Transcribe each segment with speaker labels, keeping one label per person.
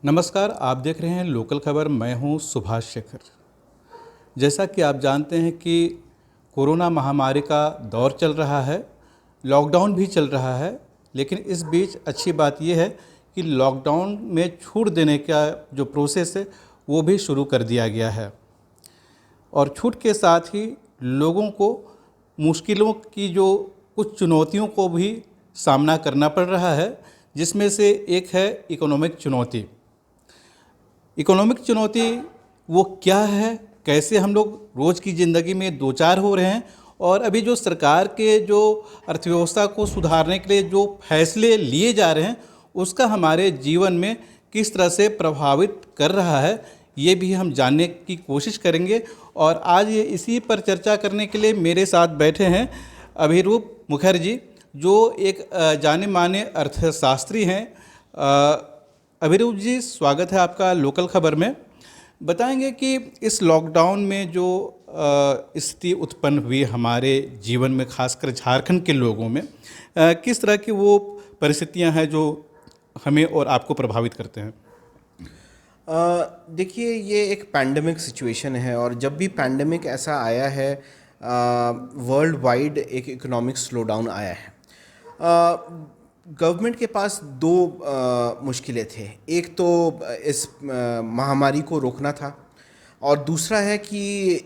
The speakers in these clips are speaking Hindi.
Speaker 1: नमस्कार, आप देख रहे हैं लोकल खबर। मैं हूं सुभाष शेखर। जैसा कि आप जानते हैं कि कोरोना महामारी का दौर चल रहा है, लॉकडाउन भी चल रहा है, लेकिन इस बीच अच्छी बात यह है कि लॉकडाउन में छूट देने का जो प्रोसेस है वो भी शुरू कर दिया गया है और छूट के साथ ही लोगों को मुश्किलों की जो कुछ चुनौतियों को भी सामना करना पड़ रहा है, जिसमें से एक है इकोनॉमिक चुनौती। इकोनॉमिक चुनौती वो क्या है, कैसे हम लोग रोज़ की ज़िंदगी में दो चार हो रहे हैं और अभी जो सरकार के जो अर्थव्यवस्था को सुधारने के लिए जो फैसले लिए जा रहे हैं उसका हमारे जीवन में किस तरह से प्रभावित कर रहा है, ये भी हम जानने की कोशिश करेंगे। और आज ये इसी पर चर्चा करने के लिए मेरे साथ बैठे हैं अभिरूप मुखर्जी, जो एक जाने माने अर्थशास्त्री हैं। अभिरूप जी, स्वागत है आपका लोकल खबर में। बताएंगे कि इस लॉकडाउन में जो स्थिति उत्पन्न हुई हमारे जीवन में, खासकर झारखंड के लोगों में, किस तरह की वो परिस्थितियां हैं जो हमें और आपको प्रभावित करते हैं?
Speaker 2: देखिए, ये एक पैंडेमिक सिचुएशन है और जब भी पैंडेमिक ऐसा आया है, वर्ल्ड वाइड एक इकोनॉमिक स्लोडाउन आया है। गवर्नमेंट के पास दो मुश्किलें थे। एक तो इस महामारी को रोकना था और दूसरा है कि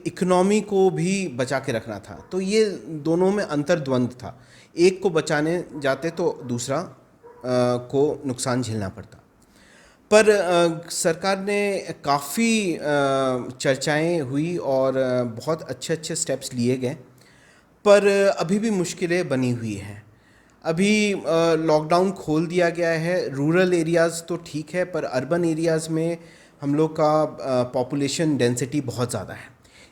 Speaker 2: इकोनॉमी को भी बचा के रखना था। तो ये दोनों में अंतर्द्वंद था। एक को बचाने जाते तो दूसरा को नुकसान झेलना पड़ता। पर सरकार ने काफ़ी चर्चाएं हुई और बहुत अच्छे अच्छे स्टेप्स लिए गए, पर अभी भी मुश्किलें बनी हुई हैं। अभी लॉकडाउन खोल दिया गया है। रूरल एरियाज़ तो ठीक है, पर अर्बन एरियाज़ में हम लोग का पॉपुलेशन डेंसिटी बहुत ज़्यादा है,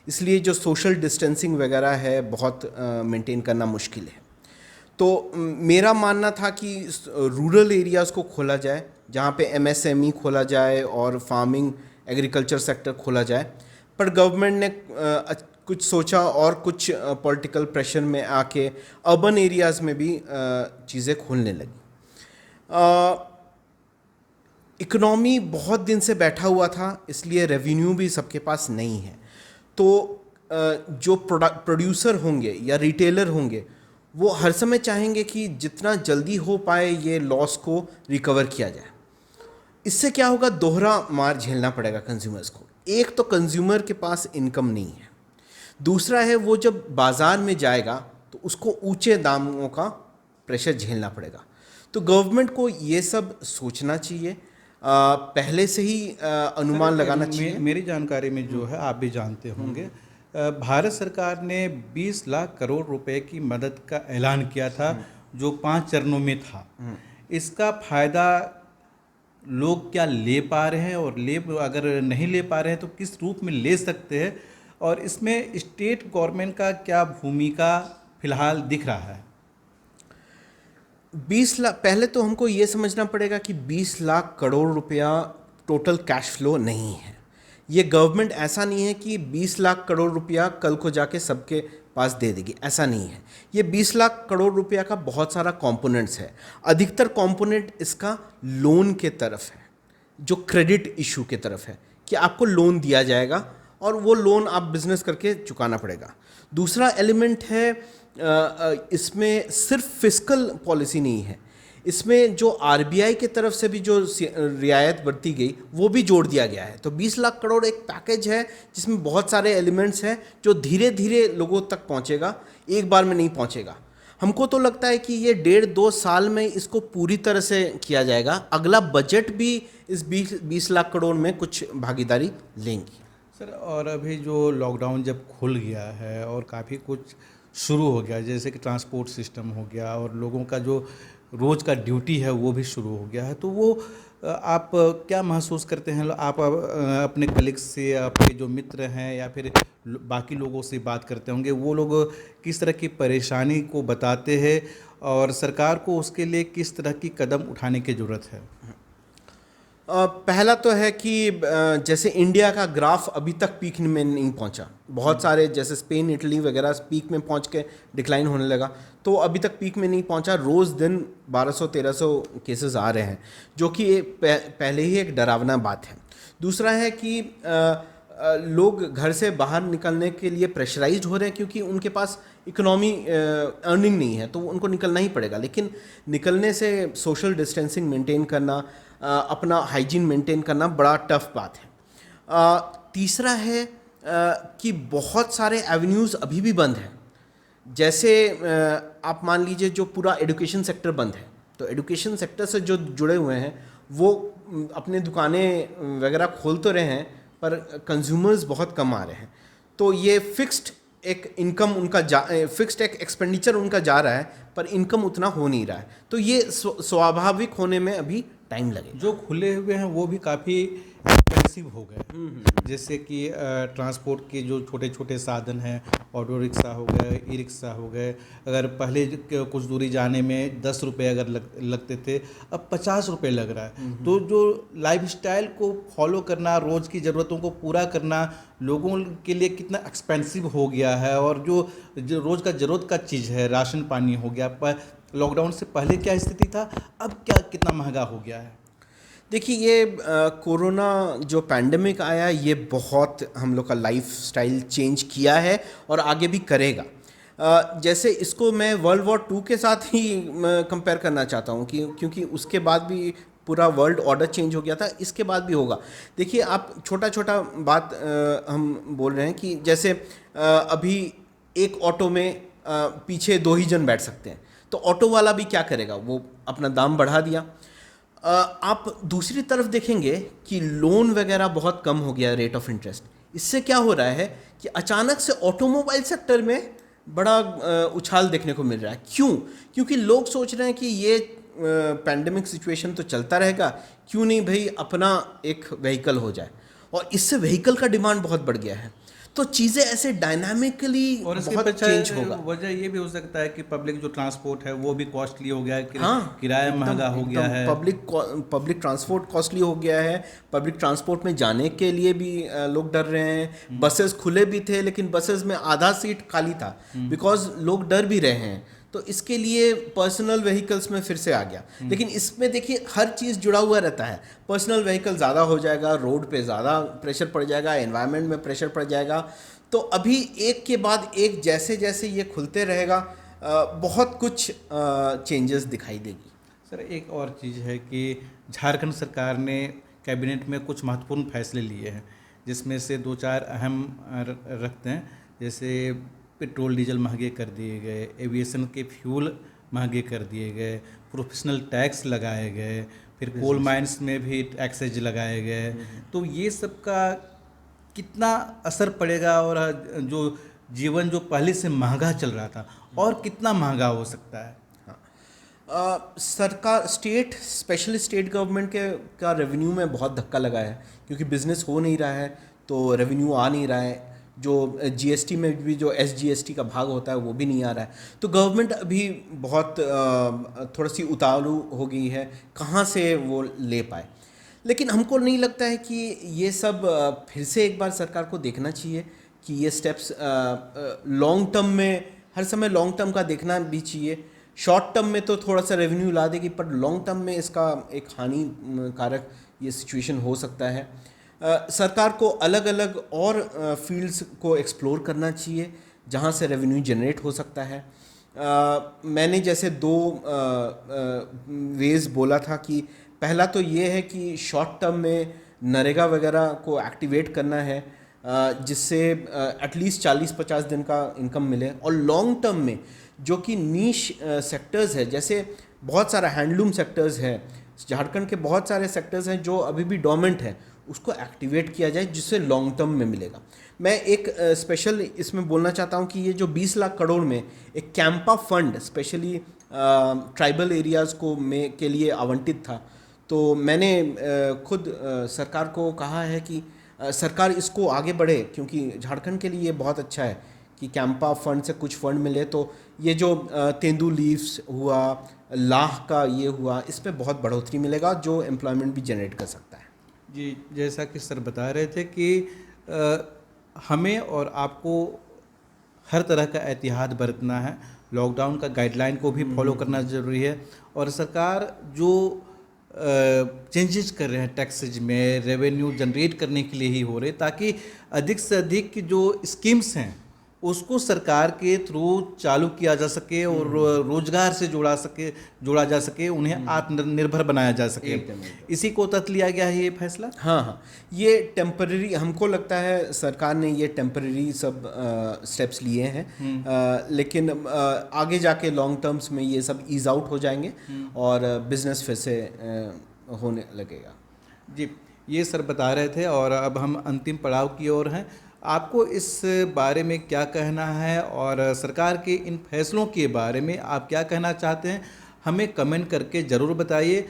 Speaker 2: इसलिए जो सोशल डिस्टेंसिंग वगैरह है बहुत मेंटेन करना मुश्किल है। तो मेरा मानना था कि रूरल एरियाज़ को खोला जाए, जहाँ पे एमएसएमई खोला जाए और फार्मिंग एग्रीकल्चर सेक्टर खोला जाए, पर गवर्नमेंट ने कुछ सोचा और कुछ पॉलिटिकल प्रेशर में आके अर्बन एरियाज़ में भी चीज़ें खोलने लगी। इकोनॉमी बहुत दिन से बैठा हुआ था, इसलिए रेवेन्यू भी सबके पास नहीं है। तो जो प्रोड्यूसर होंगे या रिटेलर होंगे वो हर समय चाहेंगे कि जितना जल्दी हो पाए ये लॉस को रिकवर किया जाए। इससे क्या होगा, दोहरा मार झेलना पड़ेगा कंज्यूमर्स को। एक तो कंज्यूमर के पास इनकम नहीं है, दूसरा है वो जब बाज़ार में जाएगा तो उसको ऊंचे दामों का प्रेशर झेलना पड़ेगा। तो गवर्नमेंट को ये सब सोचना चाहिए, पहले से ही अनुमान लगाना चाहिए।
Speaker 1: मेरी जानकारी में जो है, आप भी जानते होंगे, भारत सरकार ने 20 लाख करोड़ रुपए की मदद का ऐलान किया था, जो 5 चरणों में था। इसका फ़ायदा लोग क्या ले पा रहे हैं, और अगर नहीं ले पा रहे हैं तो किस रूप में ले सकते हैं, और इसमें स्टेट गवर्नमेंट का क्या भूमिका फिलहाल दिख रहा है?
Speaker 2: 20 लाख, पहले तो हमको ये समझना पड़ेगा कि 20 लाख करोड़ रुपया टोटल कैश फ्लो नहीं है। ये गवर्नमेंट ऐसा नहीं है कि 20 लाख करोड़ रुपया कल को जाके सबके पास दे देगी, ऐसा नहीं है। ये 20 लाख करोड़ रुपया का बहुत सारा कंपोनेंट्स है। अधिकतर कंपोनेंट इसका लोन के तरफ है, जो क्रेडिट इशू के तरफ है कि आपको लोन दिया जाएगा और वो लोन आप बिजनेस करके चुकाना पड़ेगा। दूसरा एलिमेंट है, इसमें सिर्फ फिस्कल पॉलिसी नहीं है, इसमें जो आरबीआई की तरफ से भी जो रियायत बरती गई वो भी जोड़ दिया गया है। तो 20 लाख करोड़ एक पैकेज है जिसमें बहुत सारे एलिमेंट्स हैं जो धीरे धीरे लोगों तक पहुंचेगा, एक बार में नहीं पहुंचेगा। हमको तो लगता है कि ये 1.5-2 साल में इसको पूरी तरह से किया जाएगा। अगला बजट भी इस 20 लाख करोड़ में कुछ भागीदारी लेंगी।
Speaker 1: सर, और अभी जो लॉकडाउन जब खुल गया है और काफ़ी कुछ शुरू हो गया, जैसे कि ट्रांसपोर्ट सिस्टम हो गया और लोगों का जो रोज़ का ड्यूटी है वो भी शुरू हो गया है, तो वो आप क्या महसूस करते हैं? आप अपने कलीग से, आपके जो मित्र हैं या फिर बाकी लोगों से बात करते होंगे, वो लोग किस तरह की परेशानी को बताते हैं और सरकार को उसके लिए किस तरह की कदम उठाने की ज़रूरत है?
Speaker 2: पहला तो है कि जैसे इंडिया का ग्राफ अभी तक पीक में नहीं पहुंचा, बहुत सारे जैसे स्पेन, इटली वगैरह पीक में पहुंच के डिक्लाइन होने लगा, तो अभी तक पीक में नहीं पहुंचा। रोज़ दिन 1200-1300 केसेस आ रहे हैं, जो कि पहले ही एक डरावना बात है। दूसरा है कि लोग घर से बाहर निकलने के लिए प्रेशराइज्ड हो रहे हैं, क्योंकि उनके पास इकोनॉमी अर्निंग नहीं है, तो उनको निकलना ही पड़ेगा। लेकिन निकलने से सोशल डिस्टेंसिंग मेंटेन करना, अपना हाइजीन मेंटेन करना बड़ा टफ बात है। तीसरा है कि बहुत सारे एवेन्यूज़ अभी भी बंद हैं। जैसे आप मान लीजिए जो पूरा एजुकेशन सेक्टर बंद है, तो एजुकेशन सेक्टर से जो जुड़े हुए हैं वो अपने दुकानें वगैरह खोल तो रहे हैं, पर कंज्यूमर्स बहुत कम आ रहे हैं। तो ये फिक्स्ड एक इनकम उनका फिक्स्ड एक एक्सपेंडिचर उनका जा रहा है, पर इनकम उतना हो नहीं रहा है। तो ये स्वाभाविक होने में अभी टाइम लगेगा।
Speaker 1: जो खुले हुए हैं वो भी काफ़ी एक्सपेंसिव हो गए, जैसे कि ट्रांसपोर्ट के जो छोटे छोटे साधन हैं, ऑटो रिक्शा हो गए, ई रिक्शा हो गए। अगर पहले कुछ दूरी जाने में 10 रुपये अगर लगते थे, अब 50 रुपये लग रहा है। तो जो लाइफस्टाइल को फॉलो करना, रोज़ की ज़रूरतों को पूरा करना लोगों के लिए कितना एक्सपेंसिव हो गया है। और जो रोज़ का ज़रूरत का चीज़ है, राशन पानी हो गया, पर लॉकडाउन से पहले क्या स्थिति था, अब क्या कितना महंगा हो गया है।
Speaker 2: देखिए, ये कोरोना जो पैंडेमिक आया, ये बहुत हम लोग का लाइफ स्टाइल चेंज किया है और आगे भी करेगा। जैसे इसको मैं वर्ल्ड वॉर 2 के साथ ही कंपेयर करना चाहता हूँ, क्योंकि उसके बाद भी पूरा वर्ल्ड ऑर्डर चेंज हो गया था, इसके बाद भी होगा। देखिए, आप छोटा छोटा बात हम बोल रहे हैं कि जैसे अभी एक ऑटो में पीछे 2 ही जन बैठ सकते हैं, तो ऑटो वाला भी क्या करेगा, वो अपना दाम बढ़ा दिया। आप दूसरी तरफ देखेंगे कि लोन वगैरह बहुत कम हो गया, रेट ऑफ इंटरेस्ट। इससे क्या हो रहा है कि अचानक से ऑटोमोबाइल सेक्टर में बड़ा उछाल देखने को मिल रहा है। क्यों? क्योंकि लोग सोच रहे हैं कि ये पैंडेमिक सिचुएशन तो चलता रहेगा, क्यों नहीं भाई अपना एक व्हीकल हो जाए, और इससे व्हीकल का डिमांड बहुत बढ़ गया है। तो चीज़ें ऐसे डायनामिकली बहुत चेंज होगा।
Speaker 1: वजह ये भी हो सकता है कि पब्लिक जो ट्रांसपोर्ट है वो भी कॉस्टली हो गया है,
Speaker 2: हाँ,
Speaker 1: किराया महंगा हो गया है,
Speaker 2: पब्लिक ट्रांसपोर्ट कॉस्टली हो गया है। पब्लिक ट्रांसपोर्ट में जाने के लिए भी लोग डर रहे हैं। बसेस खुले भी थे, लेकिन बसेस में आधा सीट खाली था, बिकॉज लोग डर भी रहे हैं। तो इसके लिए पर्सनल व्हीकल्स में फिर से आ गया। लेकिन इसमें देखिए, हर चीज़ जुड़ा हुआ रहता है। पर्सनल व्हीकल ज़्यादा हो जाएगा, रोड पे ज़्यादा प्रेशर पड़ जाएगा, एनवायरनमेंट में प्रेशर पड़ जाएगा। तो अभी एक के बाद एक जैसे जैसे ये खुलते रहेगा, बहुत कुछ चेंजेस दिखाई देगी।
Speaker 1: सर, एक और चीज़ है कि झारखंड सरकार ने कैबिनेट में कुछ महत्वपूर्ण फैसले लिए हैं, जिसमें से 2-4 अहम रखते हैं। जैसे पेट्रोल डीजल महंगे कर दिए गए, एविएशन के फ्यूल महंगे कर दिए गए, प्रोफेशनल टैक्स लगाए गए, फिर कोल माइंस में भी टैक्सेज लगाए गए। तो ये सब का कितना असर पड़ेगा, और जो जीवन जो पहले से महंगा चल रहा था और कितना महंगा हो सकता है।
Speaker 2: सरकार, स्पेशली स्टेट गवर्नमेंट का रेवेन्यू में बहुत धक्का लगा है, क्योंकि बिजनेस हो नहीं रहा है, तो रेवेन्यू आ नहीं रहा है। जो जीएसटी में भी जो एसजीएसटी का भाग होता है वो भी नहीं आ रहा है। तो गवर्नमेंट अभी बहुत थोड़ी सी उतारू हो गई है, कहाँ से वो ले पाए। लेकिन हमको नहीं लगता है कि ये सब फिर से एक बार सरकार को देखना चाहिए कि ये स्टेप्स लॉन्ग टर्म में, हर समय लॉन्ग टर्म का देखना भी चाहिए। शॉर्ट टर्म में तो थोड़ा सा रेवेन्यू ला देगी, पर लॉन्ग टर्म में इसका एक हानिकारक ये सिचुएशन हो सकता है। सरकार को अलग अलग और फील्ड्स को एक्सप्लोर करना चाहिए जहाँ से रेवेन्यू जनरेट हो सकता है। मैंने जैसे 2 वेज बोला था कि पहला तो ये है कि शॉर्ट टर्म में नरेगा वगैरह को एक्टिवेट करना है, जिससे एटलीस्ट 40-50 दिन का इनकम मिले। और लॉन्ग टर्म में जो कि नीश सेक्टर्स है, जैसे बहुत सारा हैंडलूम सेक्टर्स है, झारखंड के बहुत सारे सेक्टर्स हैं जो अभी भी डोमेंट हैं, उसको एक्टिवेट किया जाए, जिससे लॉन्ग टर्म में मिलेगा। मैं एक स्पेशल इसमें बोलना चाहता हूँ कि ये जो 20 लाख करोड़ में एक CAMPA fund specially tribal areas के लिए आवंटित था, तो मैंने खुद सरकार को कहा है कि सरकार इसको आगे बढ़े, क्योंकि झारखंड के लिए ये बहुत अच्छा है कि कैंपा फंड से कुछ फंड मिले। तो ये जो तेंदू लीव्स हुआ, लाह का ये हुआ, इस पर बहुत बढ़ोतरी मिलेगा, जो एम्प्लॉयमेंट भी जनरेट कर सकता है।
Speaker 1: जी, जैसा कि सर बता रहे थे कि हमें और आपको हर तरह का एहतियात बरतना है। लॉकडाउन का गाइडलाइन को भी फॉलो करना ज़रूरी है। और सरकार जो चेंजेस कर रहे हैं टैक्सेज में, रेवेन्यू जनरेट करने के लिए ही हो रहे, ताकि अधिक से अधिक जो स्कीम्स हैं उसको सरकार के थ्रू चालू किया जा सके और रोजगार से जोड़ा जा सके, उन्हें आत्मनिर्भर बनाया जा सके। इसी को तहत लिया गया है ये फैसला।
Speaker 2: हाँ हाँ, ये टेम्पररी, हमको लगता है सरकार ने ये टेम्पररी सब स्टेप्स लिए हैं, लेकिन आगे जाके लॉन्ग टर्म्स में ये सब ईज आउट हो जाएंगे और बिजनेस फिर से होने लगेगा।
Speaker 1: जी, ये सर बता रहे थे और अब हम अंतिम पड़ाव की ओर हैं। आपको इस बारे में क्या कहना है और सरकार के इन फैसलों के बारे में आप क्या कहना चाहते हैं, हमें कमेंट करके ज़रूर बताइए।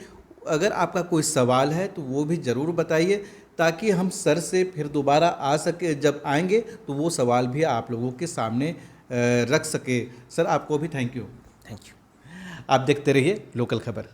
Speaker 1: अगर आपका कोई सवाल है तो वो भी ज़रूर बताइए, ताकि हम सर से फिर दोबारा आ सके, जब आएंगे तो वो सवाल भी आप लोगों के सामने रख सके। सर आपको भी थैंक यू।
Speaker 2: Thank you.
Speaker 1: आप देखते रहिए लोकल खबर।